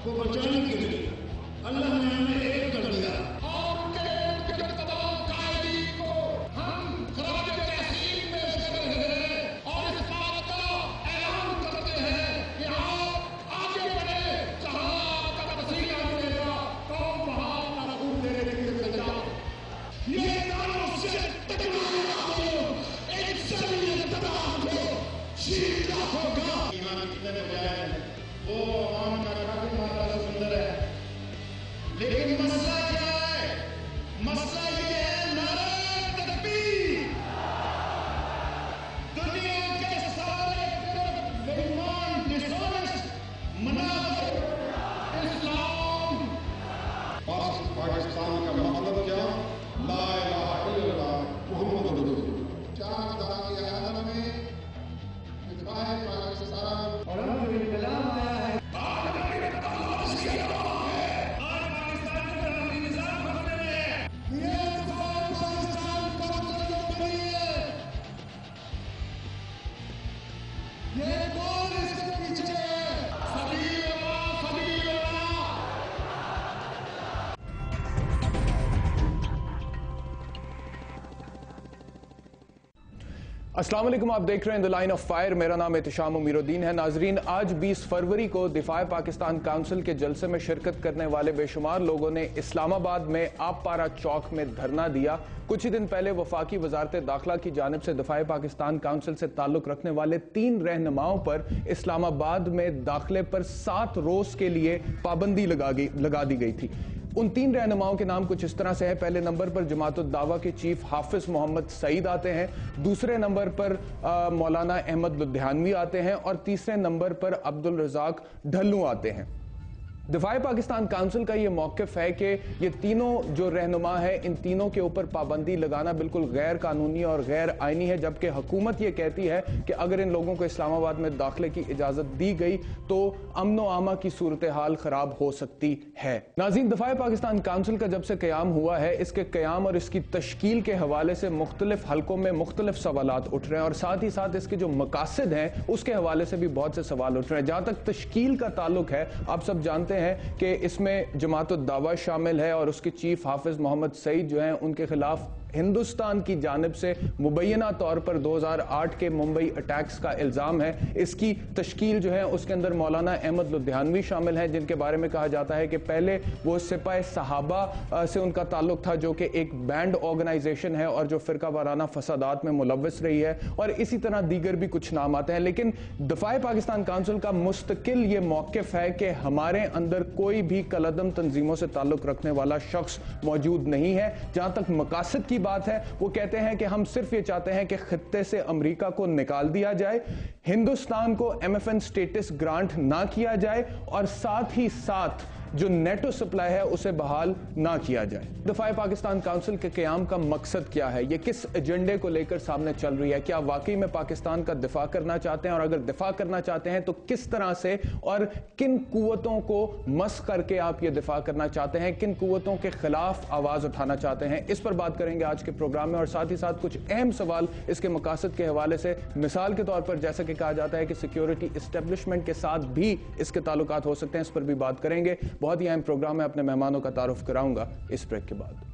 को बचाने के लिए अल्लाह ने हमें एक कर दिया और उनके तमाम कायदी को हम खराज तहसीन पेश कर रहे हैं और इस बात का ऐलान करते हैं कि आप आगे बढ़े, जहां आपका वसीला मिलेगा कौम वहां अपना खून देने के लिए तैयार। ये नारों से एक शरीयत को शीला होगा। ईमान कितने बजाय हैं वो आम का काफी मात्रा सुंदर है, लेकिन मसला क्या है? मसला ये है नारे तकबीर। दुनिया के सारे बेईमान डिसऑनेस्ट मनाफिक इस्लाम पाकिस्तान का मतलब क्या? ला इलाहा इल्लल्लाह मुहम्मद रसूलुल्लाह। चार दाग के आलम में दिफाए पाकिस्तान और कलाम आया है। अस्सलाम वालेकुम, आप देख रहे हैं द लाइन ऑफ फायर। मेरा नाम एहतिशाम उमीरुद्दीन है। नाजरीन, आज 20 फरवरी को दिफाए पाकिस्तान काउंसिल के जलसे में शिरकत करने वाले बेशुमार लोगों ने इस्लामाबाद में आप पारा चौक में धरना दिया। कुछ ही दिन पहले वफाकी वजारत दाखिला की जानिब से दिफाए पाकिस्तान काउंसिल से ताल्लुक रखने वाले 3 रहनुमाओं पर इस्लामाबाद में दाखिले पर 7 रोज के लिए पाबंदी लगा दी गई थी। उन 3 रहनुमाओं के नाम कुछ इस तरह से है। पहले नंबर पर जमातुद दावा के चीफ हाफिज मोहम्मद सईद आते हैं, दूसरे नंबर पर मौलाना अहमद लुधियानवी आते हैं और तीसरे नंबर पर अब्दुल रजाक ढल्लू आते हैं। दिफाए पाकिस्तान काउंसिल का यह मौक़िफ़ है कि ये तीनों जो रहनुमा है, इन तीनों के ऊपर पाबंदी लगाना बिल्कुल गैर कानूनी और गैर आइनी है, जबकि हुकूमत ये कहती है कि अगर इन लोगों को इस्लामाबाद में दाखिले की इजाज़त दी गई तो अमन व आमा की सूरत हाल ख़राब हो सकती है। नाज़रीन, दिफाए पाकिस्तान काउंसिल का जब से क़याम हुआ है, इसके क़याम और इसकी तश्कील के हवाले से मुख्तलिफ हलकों में मुख्तलिफ सवालात उठ रहे हैं और साथ ही साथ इसके जो मकासद हैं उसके हवाले से भी बहुत से सवाल उठ रहे हैं। जहाँ तक तश्कील का ताल्लुक है, आप सब जानते हैं कि इसमें जमातुद दावा शामिल है और उसके चीफ हाफिज मोहम्मद सईद जो हैं उनके खिलाफ हिंदुस्तान की जानिब से मुबैना तौर पर 2008 के मुंबई अटैक्स का इल्ज़ाम है। इसकी तश्कील जो है उसके अंदर मौलाना अहमद लुधियानवी शामिल हैं, जिनके बारे में कहा जाता है कि पहले वो सिपाही सहाबा से उनका ताल्लुक था, जो कि एक बैंड ऑर्गेनाइजेशन है और जो फ़िरका वाराना फसादात में मुलव्वस रही है, और इसी तरह दीगर भी कुछ नाम आते हैं। लेकिन दिफाए पाकिस्तान काउंसिल का मुस्तकिल ये मौक़िफ़ है कि हमारे अंदर कोई भी कलअदम तंजीमों से ताल्लुक रखने वाला शख्स मौजूद नहीं है। जहां तक मकासद की बात है, वो कहते हैं कि हम सिर्फ ये चाहते हैं कि खित्ते से अमेरिका को निकाल दिया जाए, हिंदुस्तान को MFN स्टेटस ग्रांट ना किया जाए और साथ ही साथ जो नेटो सप्लाई है उसे बहाल ना किया जाए। दिफाए पाकिस्तान काउंसिल के क़याम का मकसद क्या है? ये किस एजेंडे को लेकर सामने चल रही है? क्या वाकई में पाकिस्तान का दिफा करना चाहते हैं, और अगर दिफा करना चाहते हैं तो किस तरह से और किन कुव्वतों को मस करके आप ये दिफा करना चाहते हैं, किन कुव्वतों के खिलाफ आवाज उठाना चाहते हैं? इस पर बात करेंगे आज के प्रोग्राम में, और साथ ही साथ कुछ अहम सवाल इसके मकासद के हवाले से, मिसाल के तौर पर जैसा कि कहा जाता है कि सिक्योरिटी इस्टेब्लिशमेंट के साथ भी इसके ताल्लुकात हो सकते हैं, इस पर भी बात करेंगे। बहुत ही अहम प्रोग्राम है। अपने मेहमानों का तारुफ कराऊंगा इस ब्रेक के बाद।